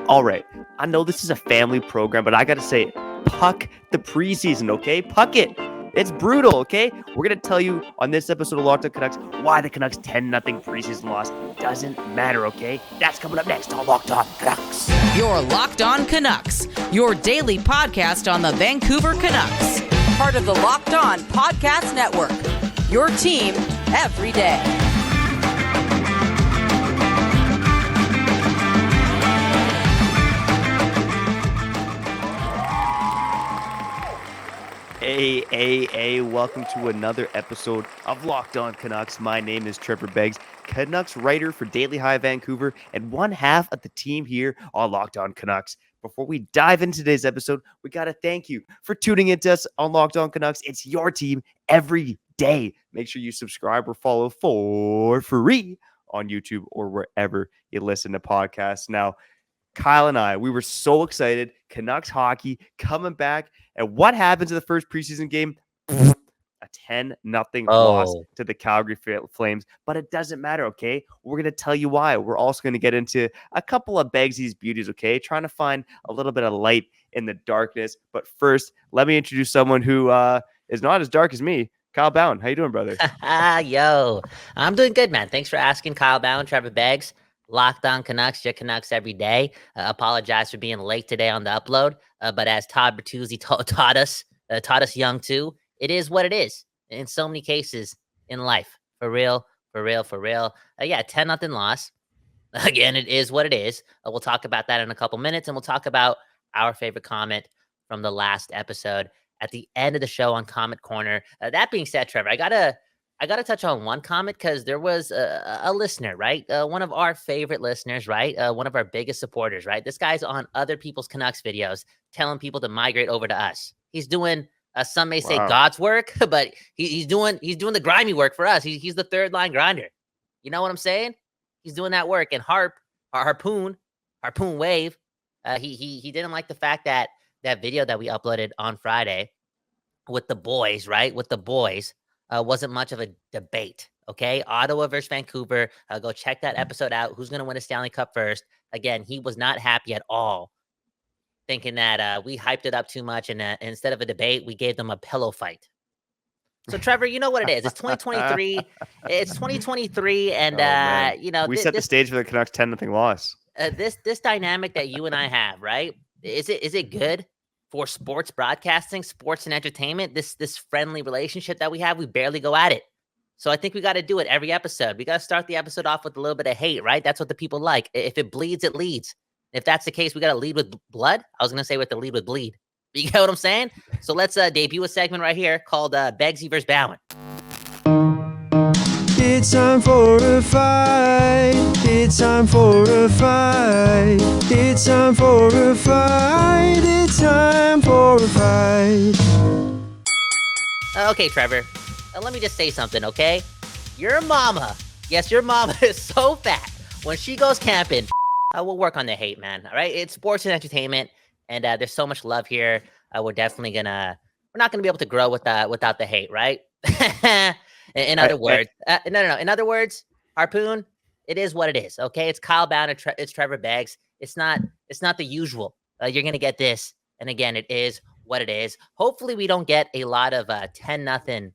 All right, I know this is a family program, but I got to say, puck the preseason, okay? Puck it. It's brutal, okay? We're going to tell you on this episode of Locked On Canucks why the Canucks 10-0 preseason loss doesn't matter, okay? That's coming up next on Locked On Canucks. You're Locked On Canucks, your daily podcast on the Vancouver Canucks. Part of the Locked On Podcast Network, your team every day. Hey, welcome to another episode of Locked On Canucks. My name is Trevor Beggs, Canucks writer for Daily High Vancouver, and one half of the team here on Locked On Canucks. Before we dive into today's episode, we got to thank you for tuning into us on Locked On Canucks. It's your team every day. Make sure you subscribe or follow for free on YouTube or wherever you listen to podcasts. Now, Kyle and I, we were so excited. Canucks hockey coming back. And what happens in the first preseason game? A 10-0 loss to the Calgary Flames. But it doesn't matter, okay? We're going to tell you why. We're also going to get into a couple of Beggsy's beauties, okay? Trying to find a little bit of light in the darkness. But first, let me introduce someone who is not as dark as me. Kyle Bowen. How you doing, brother? Yo, I'm doing good, man. Thanks for asking. Kyle Bowen, Trevor Beggs. Locked On Canucks, your Canucks every day. Apologize for being late today on the upload. But as Todd Bertuzzi taught us young too, it is what it is in so many cases in life. For real. Yeah, 10-0 loss. Again, it is what it is. We'll talk about that in a couple minutes, and we'll talk about our favorite comment from the last episode at the end of the show on Comment Corner. That being said, Trevor, I gotta touch on one comment because there was a listener, right? One of our favorite listeners, right? One of our biggest supporters, right? This guy's on other people's Canucks videos telling people to migrate over to us. He's doing, some may say God's work, but he's doing the grimy work for us. He's the third line grinder. You know what I'm saying? He's doing that work. And Harpoon Wave, he didn't like the fact that video that we uploaded on Friday with the boys, right? With the boys. Wasn't much of a debate, okay? Ottawa versus Vancouver. Go check that episode out. Who's going to win a Stanley Cup first? Again, he was not happy at all, thinking that we hyped it up too much, and instead of a debate, we gave them a pillow fight. So, Trevor, you know what it is. It's 2023. It's 2023, and, we set the stage for the Canucks 10-0 loss. This dynamic that you and I have, right? Is it good? For sports broadcasting, sports and entertainment, this friendly relationship that we have, we barely go at it. So I think we got to do it every episode. We got to start the episode off with a little bit of hate, right? That's what the people like. If it bleeds, it leads. If that's the case, we got to lead with blood. I was going to say we have to lead with bleed. You get what I'm saying? So let's debut a segment right here called Beggsy vs. Bowen. It's time for a fight. It's time for a fight. It's time for a fight. It's time for a fight. Okay, Trevor. Let me just say something, okay? Your mama, yes, your mama is so fat. When she goes camping, we'll work on the hate, man. All right? It's sports and entertainment, and there's so much love here. We're not gonna be able to grow without the hate, right? In other words, In other words, Harpoon, it is what it is. Okay, it's Kyle Bound, it's Trevor Beggs. It's not the usual. You're gonna get this, and again, it is what it is. Hopefully, we don't get a lot of 10-0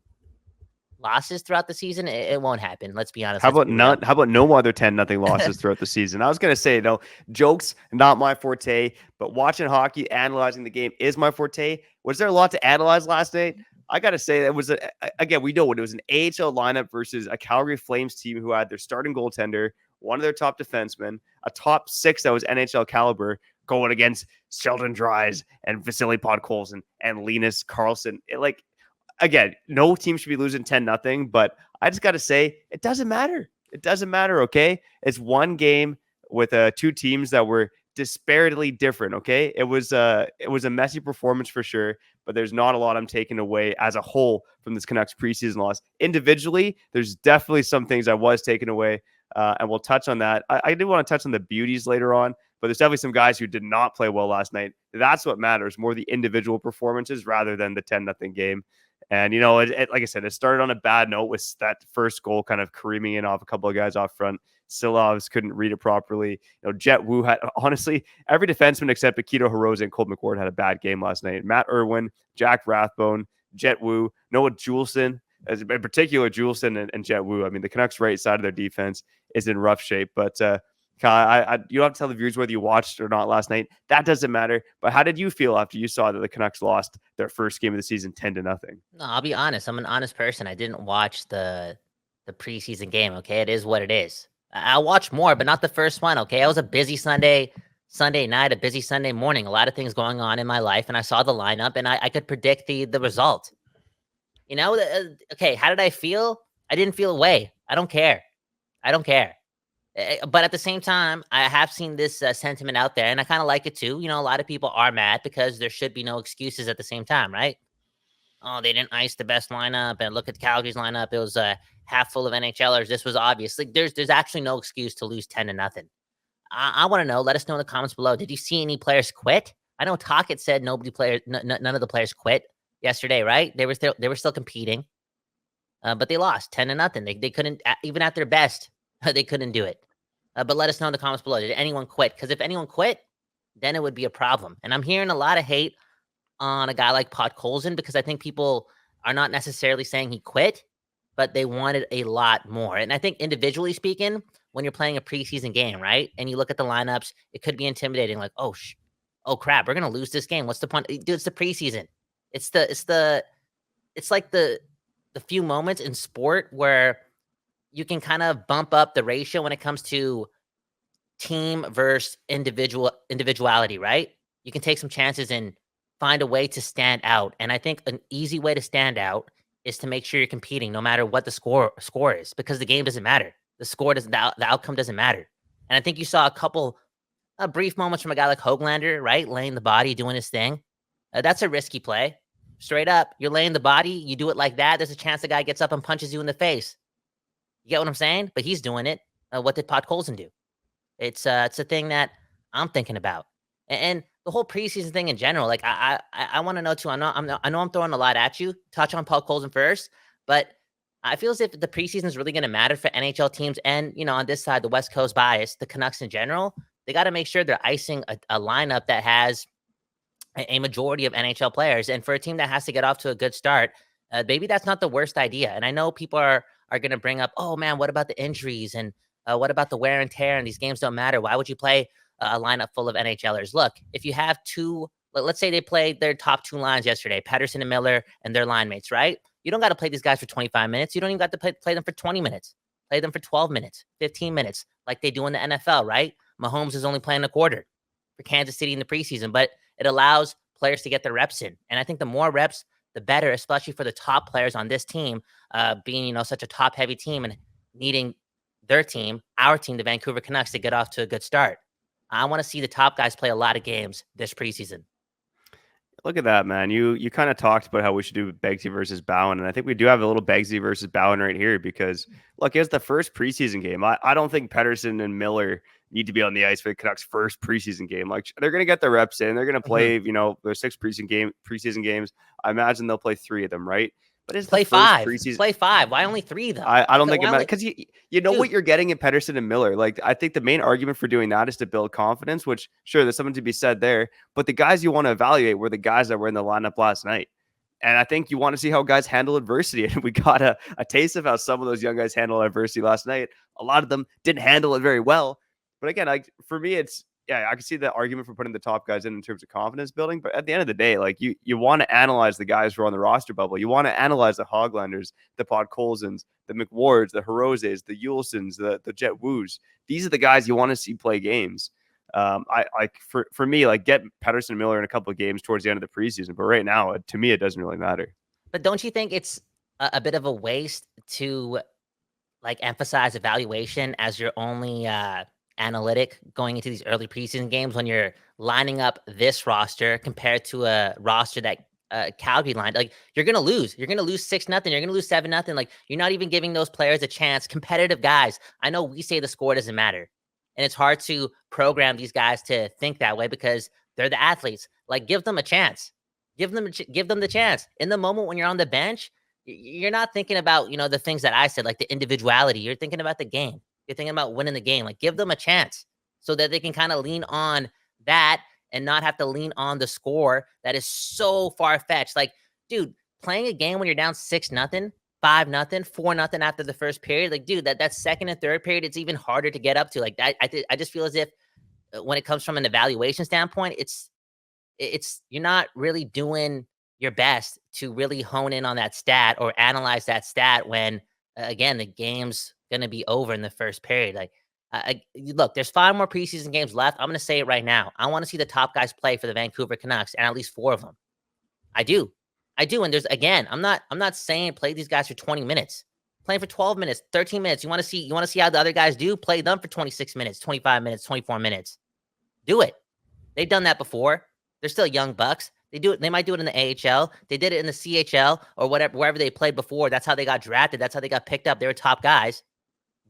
losses throughout the season. It won't happen. Let's be honest. How about no other 10-0 losses throughout the season? I was gonna say, jokes not my forte, but watching hockey, analyzing the game is my forte. Was there a lot to analyze last night? I got to say, it was, again, we know it was an AHL lineup versus a Calgary Flames team who had their starting goaltender, one of their top defensemen, a top six that was NHL caliber, going against Sheldon Dries and Vasily Podkolzin and Linus Karlsson. Again, no team should be losing 10-0, but I just got to say, it doesn't matter. It doesn't matter, okay? It's one game with two teams that were disparately different, okay? It was a messy performance for sure, but there's not a lot I'm taking away as a whole from this Canucks preseason loss. Individually, there's definitely some things I was taking away, and we'll touch on that. I did want to touch on the beauties later on, but there's definitely some guys who did not play well last night. That's what matters, more the individual performances rather than the 10-0 game. And, like I said, it started on a bad note with that first goal kind of careening in off a couple of guys off front. Silovs couldn't read it properly. Jet Wu had, honestly, every defenseman except Akito Hirose and Colt McWard had a bad game last night. Matt Irwin, Jack Rathbone, Jet Wu, Noah Juleson, in particular Juleson and Jet Wu. I mean, the Canucks' right side of their defense is in rough shape. But Kyle, you don't have to tell the viewers whether you watched or not last night. That doesn't matter. But how did you feel after you saw that the Canucks lost their first game of the season 10-0? No, I'll be honest. I'm an honest person. I didn't watch the preseason game. Okay, it is what it is. I'll watch more, but not the first one. Okay, it was a busy Sunday night, a busy Sunday morning. A lot of things going on in my life, and I saw the lineup, and I could predict the result. Okay, how did I feel? I didn't feel away. I don't care. But at the same time, I have seen this sentiment out there, and I kind of like it too. A lot of people are mad because there should be no excuses at the same time, right? Oh, they didn't ice the best lineup, and look at Calgary's lineup. It was half full of NHLers. This was obvious. Like, there's actually no excuse to lose 10-0. I want to know. Let us know in the comments below. Did you see any players quit? I know Tocchet said none of the players quit yesterday, right? They were still competing, but they lost 10-0. They couldn't, even at their best, they couldn't do it. But let us know in the comments below. Did anyone quit? Because if anyone quit, then it would be a problem. And I'm hearing a lot of hate on a guy like Podkolzin because I think people are not necessarily saying he quit, but they wanted a lot more. And I think individually speaking, when you're playing a preseason game, right, and you look at the lineups, it could be intimidating. Like, oh crap, we're gonna lose this game. What's the point? Dude, it's the preseason. It's like the few moments in sport where you can kind of bump up the ratio when it comes to team versus individuality, right? You can take some chances and find a way to stand out. And I think an easy way to stand out is to make sure you're competing no matter what the score is, because the game doesn't matter. The score doesn't, the outcome doesn't matter. And I think you saw a couple brief moments from a guy like Höglander, right? Laying the body, doing his thing. That's a risky play. Straight up, you're laying the body, you do it like that, there's a chance the guy gets up and punches you in the face. You get what I'm saying? But he's doing it. What did Podkolzin do? It's a thing that I'm thinking about. And the whole preseason thing in general, like I want to know too. I know I'm throwing a lot at you. Touch on Podkolzin first, but I feel as if the preseason is really going to matter for NHL teams, and on this side, the West Coast bias, the Canucks in general. They got to make sure they're icing a lineup that has a majority of NHL players, and for a team that has to get off to a good start, maybe that's not the worst idea. And I know people are going to bring up, oh man, what about the injuries and what about the wear and tear? And these games don't matter. Why would you play a lineup full of NHLers? Look, if you have two, let's say they played their top two lines yesterday, Pettersson and Miller and their line mates, right? You don't got to play these guys for 25 minutes. You don't even got to play them for 20 minutes. Play them for 12 minutes, 15 minutes, like they do in the NFL, right? Mahomes is only playing a quarter for Kansas City in the preseason, but it allows players to get their reps in. And I think the more reps, the better, especially for the top players on this team, being, such a top-heavy team and needing their team, our team, the Vancouver Canucks, to get off to a good start. I want to see the top guys play a lot of games this preseason. Look at that, man. You kind of talked about how we should do Begsy versus Bowen, and I think we do have a little Begsy versus Bowen right here because, look, it's the first preseason game. I don't think Pettersson and Miller need to be on the ice for the Canucks' first preseason game. Like, they're going to get their reps in. They're going to play, their 6 preseason games. I imagine they'll play 3 of them, right? But it's play 5. Play 5. Why only 3 though? I don't think it matters because you know what you're getting in Pettersson and Miller. Like, I think the main argument for doing that is to build confidence, which sure there's something to be said there. But the guys you want to evaluate were the guys that were in the lineup last night. And I think you want to see how guys handle adversity. And we got a taste of how some of those young guys handled adversity last night. A lot of them didn't handle it very well. But again, for me, it's, yeah, I can see the argument for putting the top guys in terms of confidence building. But at the end of the day, like you want to analyze the guys who are on the roster bubble. You want to analyze the Höglanders, the Podkolzins, the McWards, the Hiroses, the Julesons, the Jet Woos. These are the guys you want to see play games. For me, like, get Pettersson and Miller in a couple of games towards the end of the preseason. But right now, to me, it doesn't really matter. But don't you think it's a bit of a waste to like emphasize evaluation as your only analytic going into these early preseason games when you're lining up this roster compared to a roster that Calgary line? Like, you're gonna lose 6-0, you're gonna lose 7-0. Like, you're not even giving those players a chance. Competitive guys, I know we say the score doesn't matter, and it's hard to program these guys to think that way because they're the athletes. Like, give them a chance. Give them the chance. In the moment when you're on the bench, you're not thinking about, the things that I said, like the individuality. You're thinking about the game. You're thinking about winning the game. Like, give them a chance so that they can kind of lean on that and not have to lean on the score that is so far-fetched. Like, dude, playing a game when you're down 6-0, 5-0, 4-0 after the first period, like, dude, that second and third period, it's even harder to get up to. Like, I just feel as if when it comes from an evaluation standpoint, it's you're not really doing your best to really hone in on that stat or analyze that stat when again the game's gonna be over in the first period. Like, look, there's 5 more preseason games left. I'm gonna say it right now. I want to see the top guys play for the Vancouver Canucks, and at least 4 of them. I do, and there's again, I'm not saying play these guys for 20 minutes. Playing for 12 minutes, 13 minutes. You want to see how the other guys do? Play them for 26 minutes, 25 minutes, 24 minutes. Do it. They've done that before. They're still young bucks. They do it. They might do it in the AHL. They did it in the CHL or whatever, wherever they played before. That's how they got drafted. That's how they got picked up. They were top guys.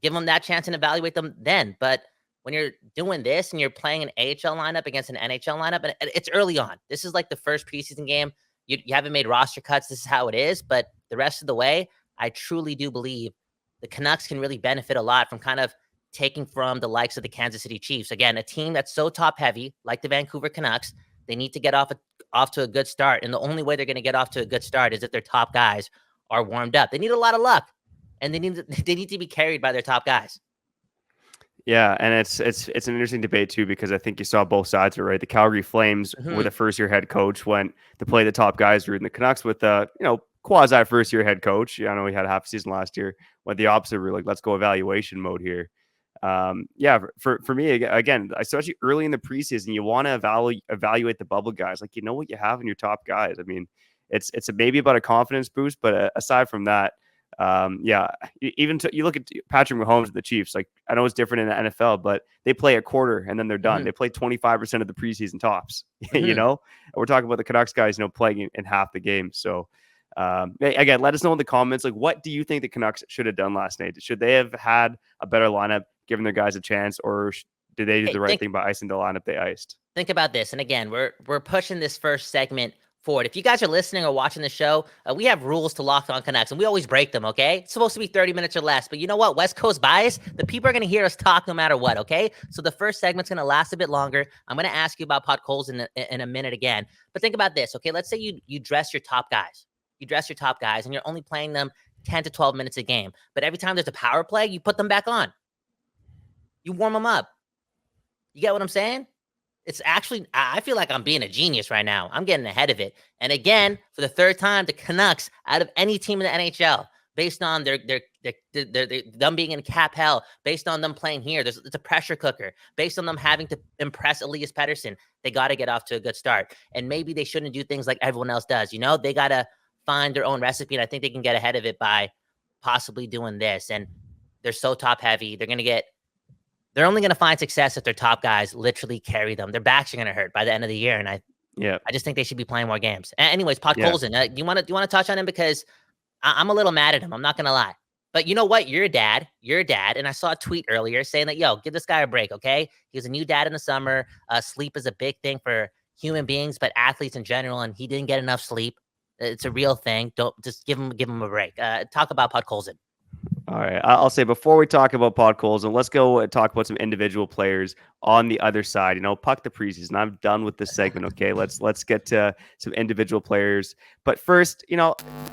Give them that chance and evaluate them then. But when you're doing this and you're playing an AHL lineup against an NHL lineup, and it's early on. This is like the first preseason game. You haven't made roster cuts. This is how it is. But the rest of the way, I truly do believe the Canucks can really benefit a lot from kind of taking from the likes of the Kansas City Chiefs. Again, a team that's so top heavy, like the Vancouver Canucks, they need to get off to a good start. And the only way they're going to get off to a good start is if their top guys are warmed up. They need a lot of luck, and they need to be carried by their top guys. Yeah, and it's an interesting debate too, because I think you saw both sides of it, right? The Calgary Flames with a first-year head coach went to play the top guys, and the Canucks with a quasi first-year head coach. I know he had half a season last year. Went the opposite. We're like, let's go evaluation mode here. Yeah, for me, again, especially early in the preseason, you want to evaluate the bubble guys. Like, you know what you have in your top guys. I mean, it's maybe about a confidence boost, but aside from that, yeah, even you look at Patrick Mahomes and the Chiefs. Like, I know it's different in the NFL, but they play a quarter and then they're done. They play 25% of the preseason tops. And we're talking about the Canucks guys, playing in half the game. So, again, let us know in the comments. Like, what do you think the Canucks should have done last night? Should they have had a better lineup, given their guys a chance, or did they do the right thing by icing the lineup they iced? Think about this. And again, we're pushing this first segment forward. If you guys are listening or watching the show, we have rules to Locked On Canucks, and we always break them, okay? It's supposed to be 30 minutes or less, but you know what? West Coast bias, the people are going to hear us talk no matter what, okay? So the first segment's going to last a bit longer. I'm going to ask you about Podkolzin in a minute again. But think about this, okay? Let's say you dress your top guys. You dress your top guys, and you're only playing them 10 to 12 minutes a game. But every time there's a power play, you put them back on. You warm them up. You get what I'm saying? It's actually, I feel like I'm being a genius right now. I'm getting ahead of it. And again, for the third time, the Canucks, out of any team in the NHL, based on them being in cap hell, based on them playing here, it's a pressure cooker. Based on them having to impress Elias Pettersson, they got to get off to a good start. And maybe they shouldn't do things like everyone else does. They got to find their own recipe, and I think they can get ahead of it by possibly doing this. And they're so top heavy. They're only going to find success if their top guys literally carry them. Their backs are going to hurt by the end of the year, and I just think they should be playing more games. Anyways, Podkolzin, you want to touch on him, because I'm a little mad at him. I'm not going to lie, but you know what? You're a dad, and I saw a tweet earlier saying that, give this guy a break, okay? He was a new dad in the summer. Sleep is a big thing for human beings, but athletes in general, and he didn't get enough sleep. It's a real thing. Don't just give him a break. Talk about Podkolzin. All right. I'll say, before we talk about Podkolzin, let's go and talk about some individual players on the other side. Puck the preseason. I'm done with this segment. Okay. Let's get to some individual players. But first,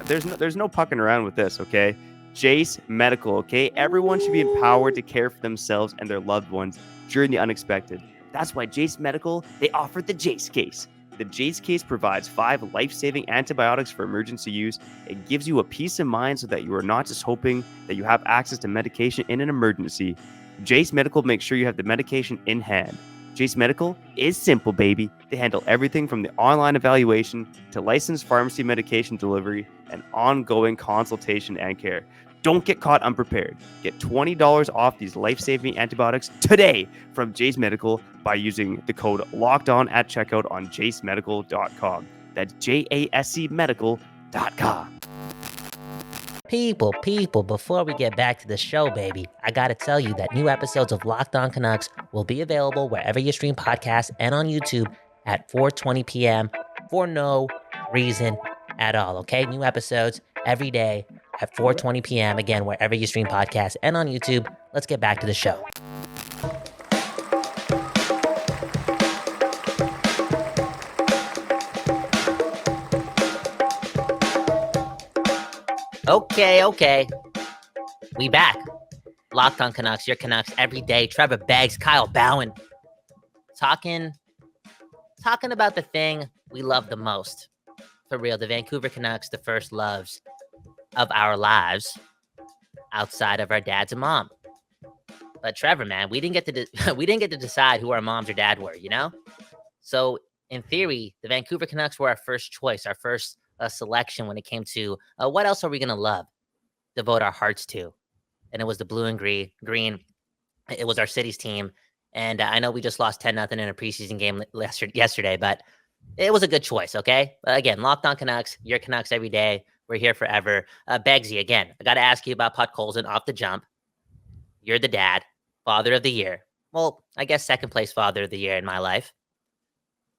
there's no pucking around with this. Okay. Jase Medical. Okay. Everyone should be empowered to care for themselves and their loved ones during the unexpected. That's why Jase Medical, they offered the Jase case. The Jase case provides 5 life-saving antibiotics for emergency use. It gives you a peace of mind so that you are not just hoping that you have access to medication in an emergency. Jase Medical makes sure you have the medication in hand. Jase Medical is simple, baby. They handle everything from the online evaluation to licensed pharmacy medication delivery and ongoing consultation and care. Don't get caught unprepared. Get $20 off these life-saving antibiotics today from Jase Medical by using the code LOCKEDON at checkout on jasemedical.com. That's JASCmedical.com. People, before we get back to the show, baby, I gotta tell you that new episodes of Locked On Canucks will be available wherever you stream podcasts and on YouTube at 4:20 p.m. for no reason at all, okay? New episodes every day at 4:20 p.m. Again, wherever you stream podcasts and on YouTube. Let's get back to the show. Okay. We back. Locked on Canucks, your Canucks every day. Trevor Beggs, Kyle Bowen. Talking about the thing we love the most. For real, the Vancouver Canucks, the first loves of our lives outside of our dads and mom. But Trevor, man, we didn't get to decide who our moms or dad were, you know? So in theory, the Vancouver Canucks were our first choice, our first selection when it came to what else are we going to love, devote our hearts to. And it was the blue and green. It was our city's team. And I know we just lost 10-0 in a preseason game yesterday, but it was a good choice, okay? Again, Locked on Canucks, your Canucks every day. We're here forever. Beggsy, again, I got to ask you about Podkolzin off the jump. You're the dad, father of the year. Well, I guess second place father of the year in my life.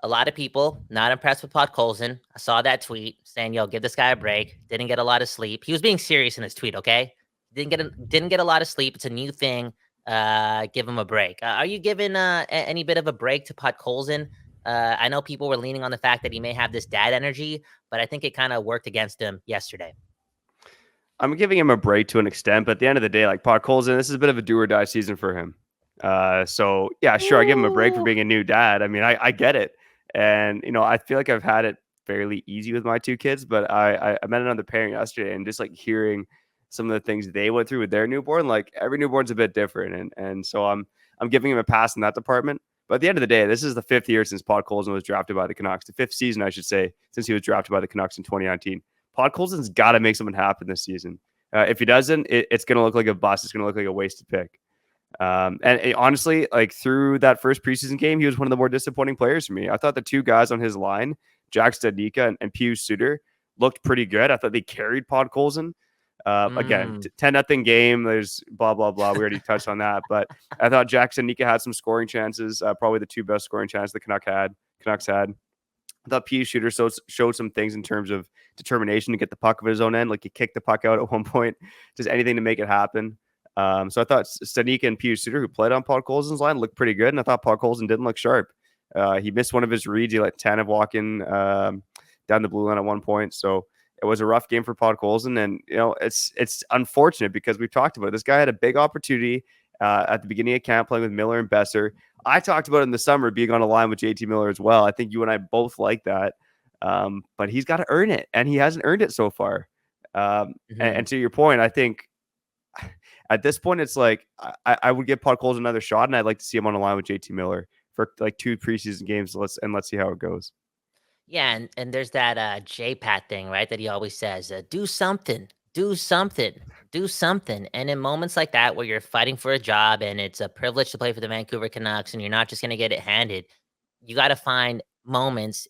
A lot of people not impressed with Podkolzin. I saw that tweet saying, yo, give this guy a break. Didn't get a lot of sleep. He was being serious in his tweet, okay? Didn't get a lot of sleep. It's a new thing. Give him a break. Are you giving any bit of a break to Podkolzin? I know people were leaning on the fact that he may have this dad energy, but I think it kind of worked against him yesterday. I'm giving him a break to an extent, but at the end of the day, like Podkolzin, this is a bit of a do or die season for him. So yeah, sure, I give him a break for being a new dad. I mean, I get it. And, you know, I feel like I've had it fairly easy with my two kids, but I met another parent yesterday and just like hearing some of the things they went through with their newborn, like every newborn's a bit different. And so I'm giving him a pass in that department. But at the end of the day, this is the 5th year since Podkolzin was drafted by the Canucks, the 5th season, I should say, since he was drafted by the Canucks in 2019. Podkolzin's got to make something happen this season. If he doesn't, it's going to look like a bust. It's going to look like a wasted pick. Honestly, like through that first preseason game, he was one of the more disappointing players for me. I thought the two guys on his line, Jack Studnicka and Pius Suter, looked pretty good. I thought they carried Podkolzin. Again, 10-0 game. There's blah, blah, blah. We already touched on that. But I thought Jack Studnicka had some scoring chances, probably the two best scoring chances the Canucks had. I thought Pius Suter showed some things in terms of determination to get the puck of his own end. Like he kicked the puck out at one point, just anything to make it happen. So I thought Studnicka and Pius Suter, who played on Podkolzin's line, looked pretty good. And I thought Podkolzin didn't look sharp. He missed one of his reads. He let Tanev walk in down the blue line at one point. So it was a rough game for Podkolzin. And, you know, it's unfortunate because we've talked about it. This guy had a big opportunity at the beginning of camp playing with Miller and Besser. I talked about it in the summer being on a line with JT Miller as well. I think you and I both like that. But he's got to earn it, and he hasn't earned it so far. And to your point, I think at this point, it's like I would give Podkolzin another shot, and I'd like to see him on a line with JT Miller for like 2 preseason games. Let's see how it goes. Yeah, and there's that J-Pat thing, right, that he always says, do something. And in moments like that where you're fighting for a job and it's a privilege to play for the Vancouver Canucks and you're not just going to get it handed, you got to find moments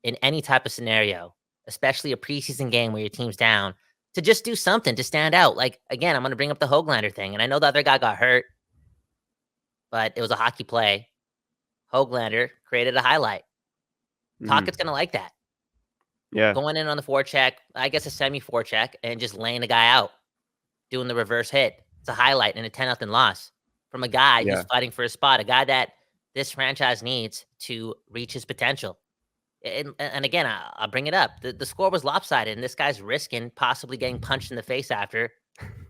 in any type of scenario, especially a preseason game where your team's down, to just do something to stand out. Like, again, I'm going to bring up the Höglander thing. And I know the other guy got hurt, but it was a hockey play. Höglander created a highlight. Tocchet's going to like that. Yeah. Going in on the forecheck, I guess a semi-forecheck, and just laying the guy out, doing the reverse hit. It's a highlight in a 10-0 loss from a guy who's fighting for a spot, a guy that this franchise needs to reach his potential. And again, I'll bring it up. The score was lopsided, and this guy's risking possibly getting punched in the face after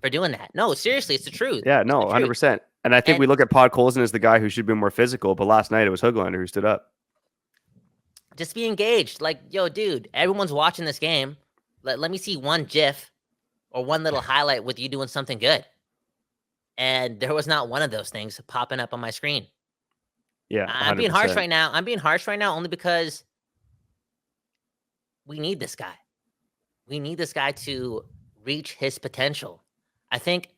for doing that. No, seriously, it's the truth. Yeah, no, 100%. And I think we look at Podkolzin as the guy who should be more physical, but last night it was Höglander who stood up. Just be engaged. Like, yo, dude, everyone's watching this game. Let me see one GIF or one little highlight with you doing something good. And there was not one of those things popping up on my screen. Yeah, 100%. I'm being harsh right now. I'm being harsh right now only because we need this guy. We need this guy to reach his potential. I think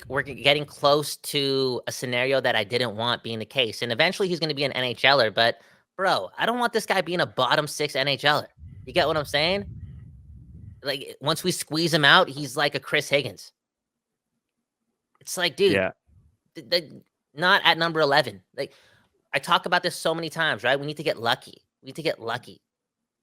we're getting close to a scenario that I didn't want being the case. And eventually he's going to be an NHLer, but bro, I don't want this guy being a bottom 6 NHLer. You get what I'm saying? Like, once we squeeze him out, he's like a Chris Higgins. It's like, dude, not at number 11. Like, I talk about this so many times, right? We need to get lucky.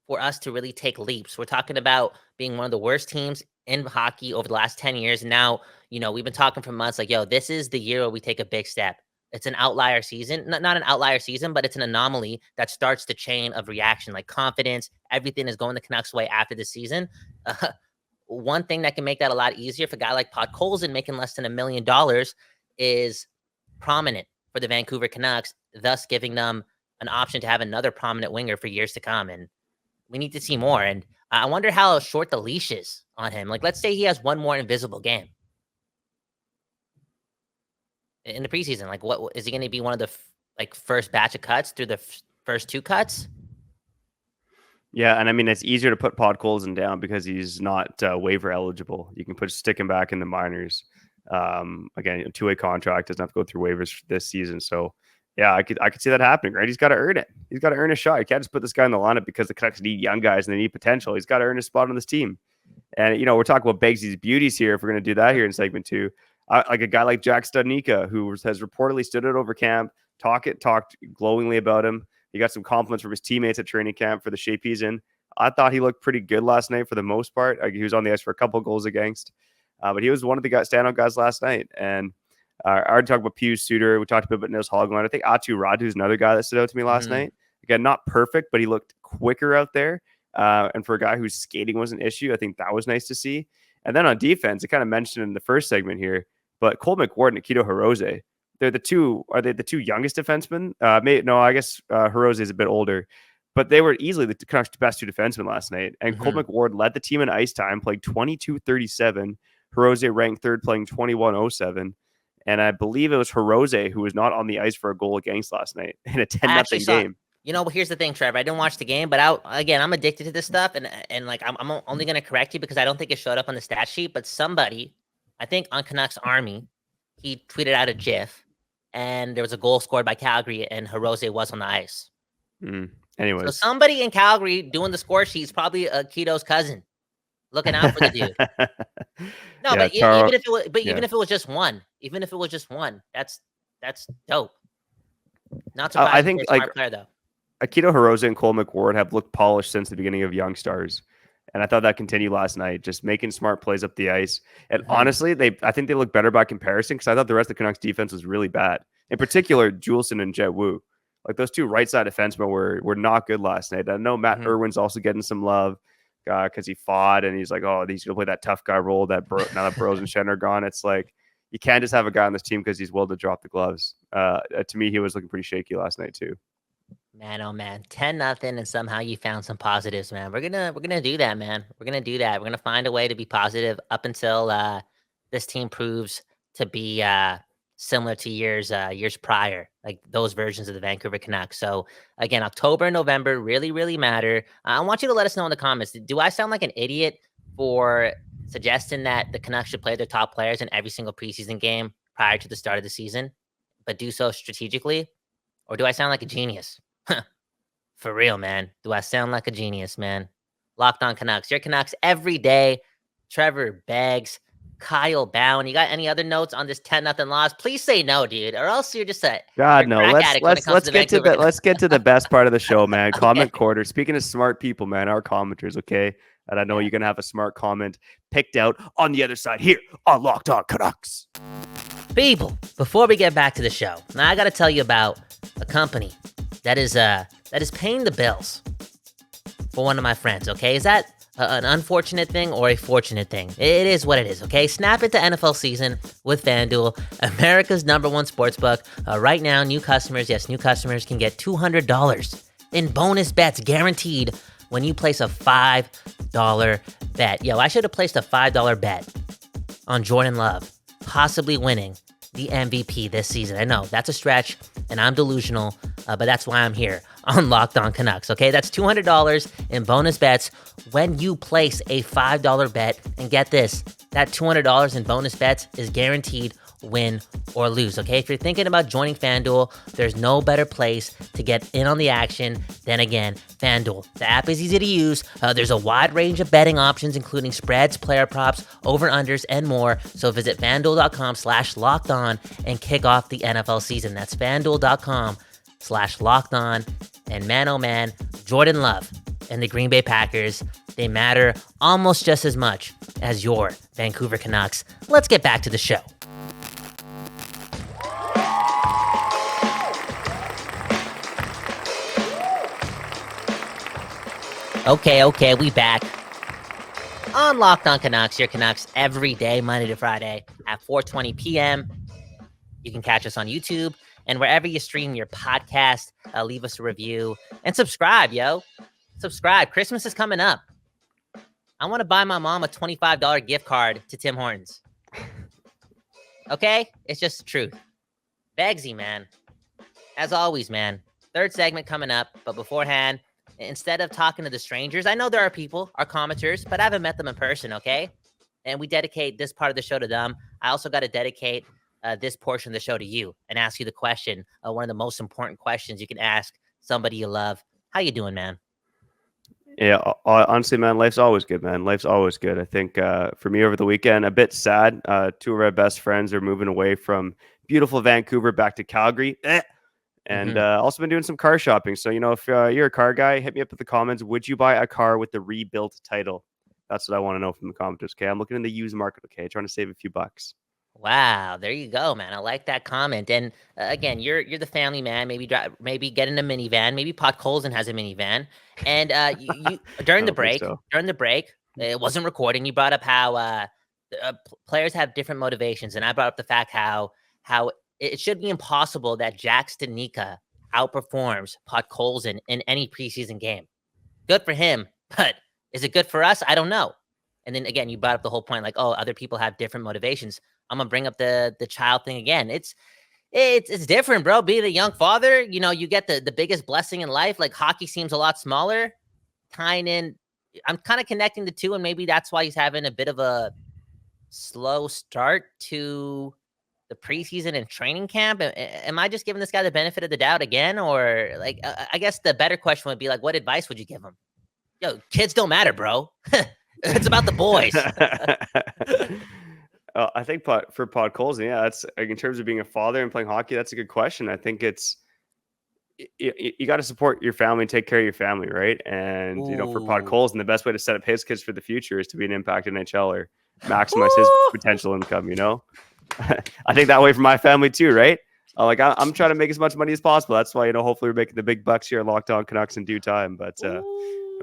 for us to really take leaps. We're talking about being one of the worst teams in hockey over the last 10 years. Now, we've been talking for months like, yo, this is the year where we take a big step. It's an outlier season, not an outlier season, but it's an anomaly that starts the chain of reaction, like confidence. Everything is going the Canucks' way after the season. One thing that can make that a lot easier for a guy like Podkolzin making less than $1 million is prominent for the Vancouver Canucks, thus giving them an option to have another prominent winger for years to come. And we need to see more. And I wonder how short the leash is on him. Like, let's say he has one more invisible game in the preseason. Like, what is he going to be, one of the first batch of cuts through the first 2 cuts? Yeah, and I mean, it's easier to put Podkolzin down because he's not waiver eligible. You can stick him back in the minors. Again, a 2-way contract, doesn't have to go through waivers this season. So yeah, I could see that happening, right? He's got to earn it. He's got to earn a shot. You can't just put this guy in the lineup because the Canucks need young guys and they need potential. He's got to earn a spot on this team. And, we're talking about Bags's beauties here if we're going to do that here in segment 2. Like a guy like Jack Studnicka, who has reportedly stood out over camp, talked glowingly about him. He got some compliments from his teammates at training camp for the shape he's in. I thought he looked pretty good last night for the most part. He was on the ice for a couple of goals against. But he was one of the standout guys last night. And I already talked about Pius Suter. We talked a bit about Nils Hogland. I think Atu Radu is another guy that stood out to me last night. Again, not perfect, but he looked quicker out there. And for a guy whose skating was an issue, I think that was nice to see. And then on defense, I kind of mentioned in the first segment here, but Cole McWard and Akito Hirose, are they the two youngest defensemen? I guess Hirose is a bit older, but they were easily the Canucks' best 2 defensemen last night. And Cole McWard led the team in ice time, playing 22:37. Hirose ranked 3rd, playing 21:07. And I believe it was Hirose who was not on the ice for a goal against last night in a 10-0 game. Here's the thing, Trevor. I didn't watch the game, but I'm addicted to this stuff. And like, I'm only going to correct you because I don't think it showed up on the stat sheet, but somebody, I think on Canucks Army, he tweeted out a GIF and there was a goal scored by Calgary and Hirose was on the ice. Anyways. So somebody in Calgary doing the score sheet is probably Akito's cousin. Looking out for the dude. No, yeah, even if it was just one, that's dope. Not surprising. I think for a smart player though. Akito Hirose and Cole McWard have looked polished since the beginning of Young Stars. And I thought that continued last night, just making smart plays up the ice. And honestly, I think they look better by comparison because I thought the rest of the Canucks defense was really bad. In particular, Juleson and Jet Wu. Like those 2 right side defensemen were not good last night. I know Matt Irwin's also getting some love because he fought and he's like, oh, he's going to play that tough guy role now that Burrows and Shen are gone. It's like, you can't just have a guy on this team because he's willing to drop the gloves. To me, he was looking pretty shaky last night too. Man, oh man, 10-0, and somehow you found some positives, man. We're gonna do that, man. We're gonna do that. We're gonna find a way to be positive up until this team proves to be similar to years prior, like those versions of the Vancouver Canucks. So again, October and November really, really matter. I want you to let us know in the comments. Do I sound like an idiot for suggesting that the Canucks should play their top players in every single preseason game prior to the start of the season, but do so strategically? Or do I sound like a genius? For real, man. Do I sound like a genius, man? Locked on Canucks. Your Canucks every day. Trevor Beggs, Kyle Bowen. You got any other notes on this 10-0 loss? Please say no, dude, or else you're just a no. Let's get to the best part of the show, man. Comment quarter. Speaking of smart people, man, our commenters, okay? And I know you're gonna have a smart comment picked out on the other side here on Locked On Canucks. People, before we get back to the show, now I got to tell you about a company that is paying the bills for one of my friends. Okay, is that an unfortunate thing or a fortunate thing? It is what it is. Okay, snap into NFL season with FanDuel, America's #1 sportsbook. Right now, new customers can get $200 in bonus bets guaranteed when you place a $5 bet. Yo, I should have placed a $5 bet on Jordan Love possibly winning the MVP this season. I know that's a stretch and I'm delusional, but that's why I'm here on Locked On Canucks. Okay, that's $200 in bonus bets when you place a $5 bet. And get this, that $200 in bonus bets is guaranteed win or lose. Okay, if you're thinking about joining FanDuel, there's no better place to get in on the action than, again, FanDuel. The app is easy to use. There's a wide range of betting options, including spreads, player props, over-unders, and more. So visit FanDuel.com/lockedon and kick off the NFL season. That's FanDuel.com/lockedon. And man, oh man, Jordan Love and the Green Bay Packers, they matter almost just as much as your Vancouver Canucks. Let's get back to the show. Okay, we back. On Locked On Canucks, your Canucks every day, Monday to Friday at 4:20 p.m. You can catch us on YouTube and wherever you stream your podcast. Leave us a review and subscribe, yo. Subscribe. Christmas is coming up. I want to buy my mom a $25 gift card to Tim Hortons. Okay? It's just the truth. Begsy, man. As always, man. Third segment coming up, but beforehand, instead of talking to the strangers, I know there are people, our commenters, but I haven't met them in person, okay? And we dedicate this part of the show to them. I also got to dedicate this portion of the show to you and ask you the question, one of the most important questions you can ask somebody you love. How you doing, man? Yeah, honestly, man, life's always good, man. Life's always good. I think for me over the weekend, a bit sad. Two of our best friends are moving away from beautiful Vancouver back to Calgary. And also been doing some car shopping. So, if you're a car guy, hit me up in the comments. Would you buy a car with the rebuilt title? That's what I want to know from the commenters. Okay, I'm looking in the used market. Okay, trying to save a few bucks. Wow, there you go, man. I like that comment. And again, you're the family man. Maybe get in a minivan. Maybe Podkolzin has a minivan. And you during the break, it wasn't recording. You brought up how players have different motivations, and I brought up the fact how it should be impossible that Jack Stanika outperforms Podkolzin in any preseason game. Good for him, but is it good for us? I don't know. And then again, you brought up the whole point, like, oh, other people have different motivations. I'm gonna bring up the child thing again. It's different, bro. Being a young father, you get the biggest blessing in life. Like hockey seems a lot smaller. Tying in, I'm kind of connecting the two, and maybe that's why he's having a bit of a slow start to the preseason and training camp. Am I just giving this guy the benefit of the doubt again, or like I guess the better question would be like, what advice would you give him? Yo, kids don't matter, bro. It's about the boys. I think for Podkolzin, yeah, that's like, in terms of being a father and playing hockey, that's a good question. I think it's you got to support your family and take care of your family, right? And for Podkolzin, the best way to set up his kids for the future is to be an impact NHLer, maximize his potential income. I think that way for my family too, right? I'm trying to make as much money as possible. That's why hopefully we're making the big bucks here at Locked On Canucks in due time. But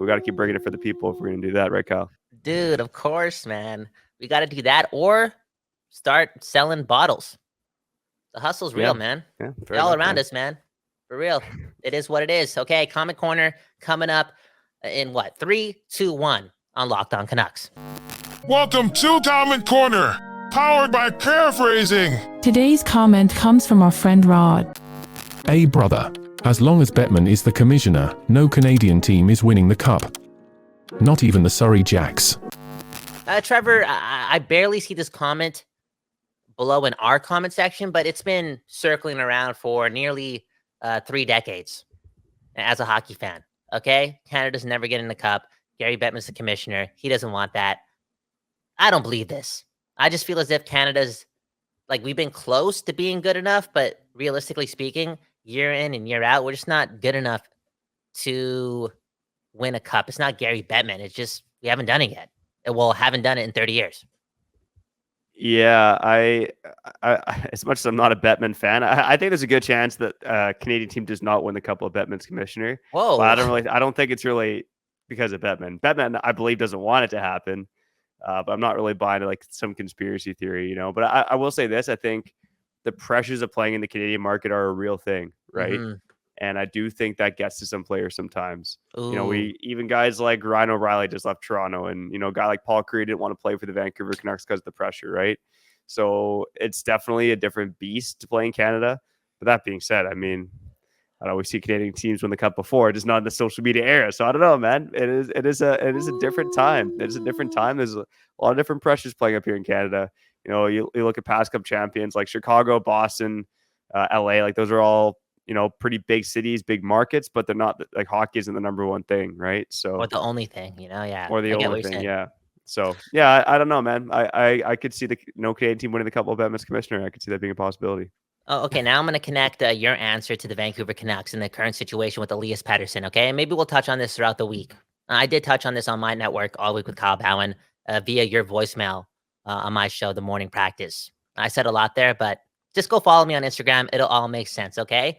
we got to keep bringing it for the people if we're gonna do that, right, Kyle? Dude, of course, man. We got to do that or start selling bottles. The hustle's real, man. Yeah, they're all around us, man. For real. It is what it is. Okay, Comment Corner coming up in 3, 2, 1 on Locked On Canucks. Welcome to Comment Corner, powered by Paraphrasing. Today's comment comes from our friend Rod. Hey brother, as long as Bettman is the commissioner, no Canadian team is winning the cup. Not even the Surrey Jacks. Trevor, I barely see this comment below in our comment section, but it's been circling around for nearly 3 decades as a hockey fan. Okay? Canada's never getting the cup. Gary Bettman's the commissioner. He doesn't want that. I don't believe this. I just feel as if Canada's, we've been close to being good enough, but realistically speaking, year in and year out, we're just not good enough to win a cup. It's not Gary Bettman. It's just, we haven't done it yet. Well, haven't done it in 30 years. Yeah, I as much as I'm not a Bettman fan, I think there's a good chance that Canadian team does not win the cup of Bettman's commissioner. Whoa! But I don't think it's really because of Bettman. Bettman, I believe, doesn't want it to happen. But I'm not really buying it some conspiracy theory, But I will say this: I think the pressures of playing in the Canadian market are a real thing, right? Mm-hmm. And I do think that gets to some players sometimes. Ooh. We even guys like Ryan O'Reilly just left Toronto, and a guy like Paul Curry didn't want to play for the Vancouver Canucks because of the pressure, right? So it's definitely a different beast to play in Canada. But that being said, I don't we see Canadian teams win the cup before, just not in the social media era. So I don't know, man. It is a different time. It is a different time. There's a lot of different pressures playing up here in Canada. You look at past cup champions like Chicago, Boston, LA. Those are all pretty big cities, big markets, but they're not hockey isn't the number one thing, right? So or the only thing, yeah. Or the only thing, yeah. So yeah, I don't know, man. I could see the Canadian team winning the cup of Bettman's commissioner. I could see that being a possibility. Oh, okay. Now I'm going to connect your answer to the Vancouver Canucks and the current situation with Elias Pettersson. Okay, and maybe we'll touch on this throughout the week. I did touch on this on my network all week with Kyle Bowen via your voicemail on my show, The Morning Practice. I said a lot there, but just go follow me on Instagram. It'll all make sense, okay?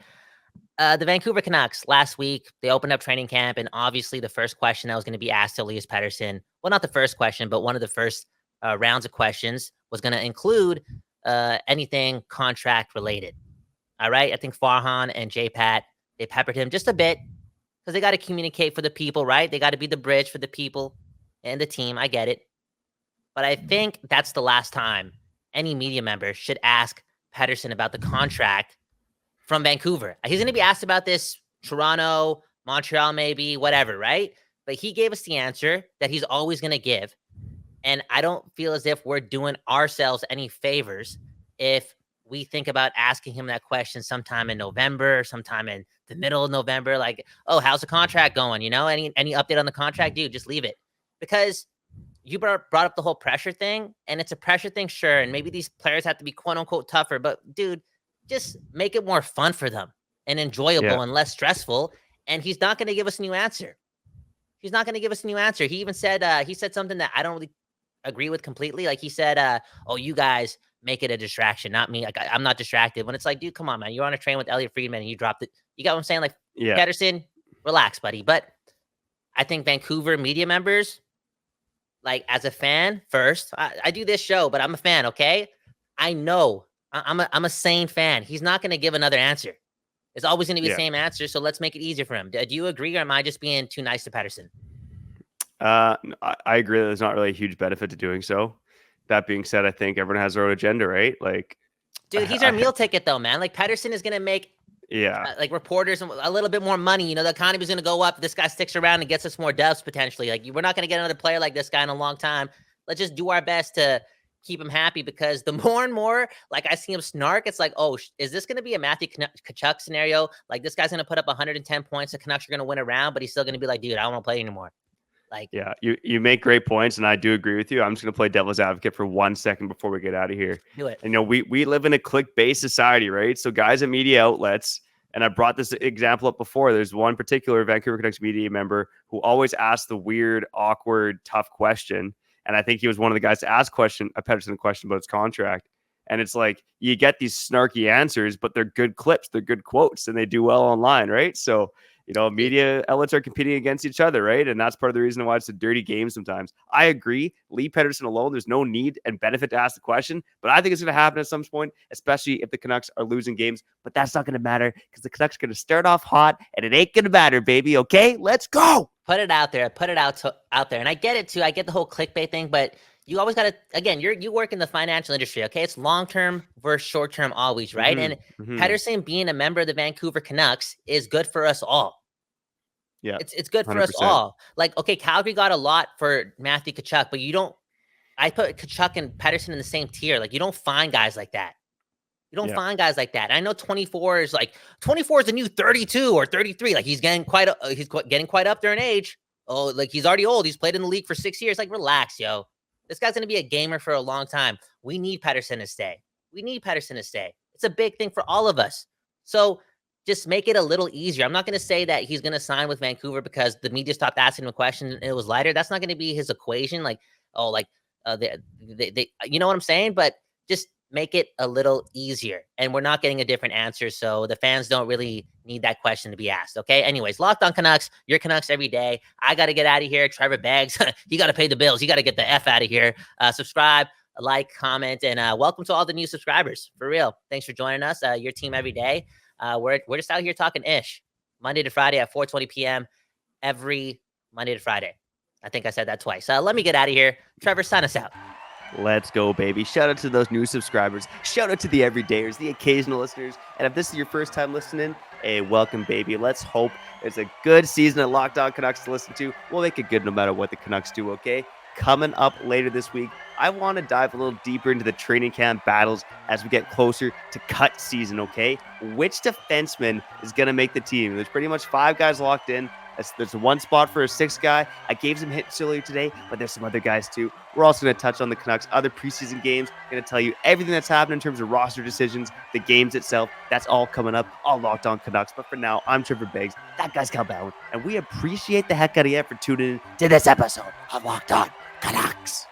The Vancouver Canucks last week, they opened up training camp, and obviously the first question that was going to be asked to Elias Pettersson, well, not the first question, but one of the first rounds of questions was going to include anything contract related. All right. I think Farhan and J-Pat, they peppered him just a bit because they got to communicate for the people, right? They got to be the bridge for the people and the team. I get it. But I think that's the last time any media member should ask Pettersson about the contract from Vancouver. He's going to be asked about this, Toronto, Montreal, maybe, whatever, right? But he gave us the answer that he's always going to give. And I don't feel as if we're doing ourselves any favors if we think about asking him that question sometime in November, sometime in the middle of November, like, oh, how's the contract going? You know, any update on the contract? Dude, just leave it. Because you brought up the whole pressure thing, and it's a pressure thing, sure. And maybe these players have to be quote unquote tougher, but dude, just make it more fun for them and enjoyable and less stressful. And he's not going to give us a new answer. He's not going to give us a new answer. He even said, he said something that I don't really agree with completely. Like he said, oh, you guys make it a distraction, not me. Like I'm not distracted. When it's like, dude, come on, man. You're on a train with Elliot Friedman and you dropped it. You got what I'm saying? Like, Pettersson, relax, buddy. But I think Vancouver media members, like as a fan first, I do this show, but I'm a fan. Okay. I know I'm a sane fan. He's not going to give another answer. It's always going to be the same answer. So let's make it easier for him. Do you agree, or am I just being too nice to Pettersson? I agree that there's not really a huge benefit to doing so. That being said, I think everyone has their own agenda, right? Like, dude, he's our meal ticket though, man. Like Pettersson is going to make like reporters a little bit more money. You know, the economy is going to go up. This guy sticks around and gets us more dubs potentially. Like we're not going to get another player like this guy in a long time. Let's just do our best to keep him happy, because the more and more like I see him snark, it's like, oh, is this going to be a Matthew Tkachuk scenario? Like this guy's going to put up 110 points. The Canucks are going to win a round, but he's still going to be like, dude, I don't want to play anymore. Like, you make great points, and I do agree with you. I'm just going to play devil's advocate for 1 second before we get out of here. Do it. And, you know, we live in a click-based society, right? So guys at media outlets, and I brought this example up before. There's one particular Vancouver Canucks media member who always asks the weird, awkward, tough question. And I think he was one of the guys to ask a Pettersson question about his contract. And it's like, you get these snarky answers, but they're good clips, they're good quotes, and they do well online, right? So, you know, media outlets are competing against each other, right? And that's part of the reason why it's a dirty game sometimes. I agree. Leave Pettersson alone. There's no need and benefit to ask the question, but I think it's going to happen at some point, especially if the Canucks are losing games. But that's not going to matter because the Canucks are going to start off hot, and it ain't going to matter, baby. Okay, let's go. Put it out there. Put it out there. And I get it too. I get the whole clickbait thing, but you always got to, again, you work in the financial industry, okay? It's long-term versus short-term always, right? And Pettersson being a member of the Vancouver Canucks is good for us all. Yeah, it's good for 100%. us all. Like, okay, Calgary got a lot for Matthew Tkachuk, but I put Tkachuk and Pettersson in the same tier. Like, you don't find guys like that. You don't find guys like that. And I know 24 is the new 32 or 33. Like he's getting quite up there in age. Oh, like he's already old. He's played in the league for 6 years. Like, relax, yo. This guy's going to be a gamer for a long time. We need Pettersson to stay. It's a big thing for all of us. So just make it a little easier. I'm not going to say that he's going to sign with Vancouver because the media stopped asking him a question and it was lighter. That's not going to be his equation. Like, oh, like they you know what I'm saying? But just make it a little easier. And we're not getting a different answer. So the fans don't really need that question to be asked. Okay. Anyways, Locked On Canucks, your Canucks every day. I got to get out of here. Trevor Beggs, you got to pay the bills. You got to get the F out of here. Subscribe, like, comment, and welcome to all the new subscribers. For real. Thanks for joining us. Your team every day. We're just out here talking ish Monday to Friday at 4:20 p.m. every Monday to Friday. I think I said that twice. Let me get out of here. Trevor, sign us out. Let's go, baby. Shout out to those new subscribers. Shout out to the everydayers, the occasional listeners. And if this is your first time listening, hey, welcome, baby. Let's hope it's a good season at Locked On Canucks to listen to. We'll make it good no matter what the Canucks do, okay? Coming up later this week, I want to dive a little deeper into the training camp battles as we get closer to cut season, okay? Which defenseman is going to make the team? There's pretty much 5 guys locked in. There's one spot for a 6th guy. I gave some hits earlier today, but there's some other guys too. We're also going to touch on the Canucks' other preseason games. Going to tell you everything that's happened in terms of roster decisions, the games itself. That's all coming up. All Locked On Canucks. But for now, I'm Trevor Beggs. That guy's Cal Bowen, and we appreciate the heck out of you for tuning in to this episode of Locked On Canucks.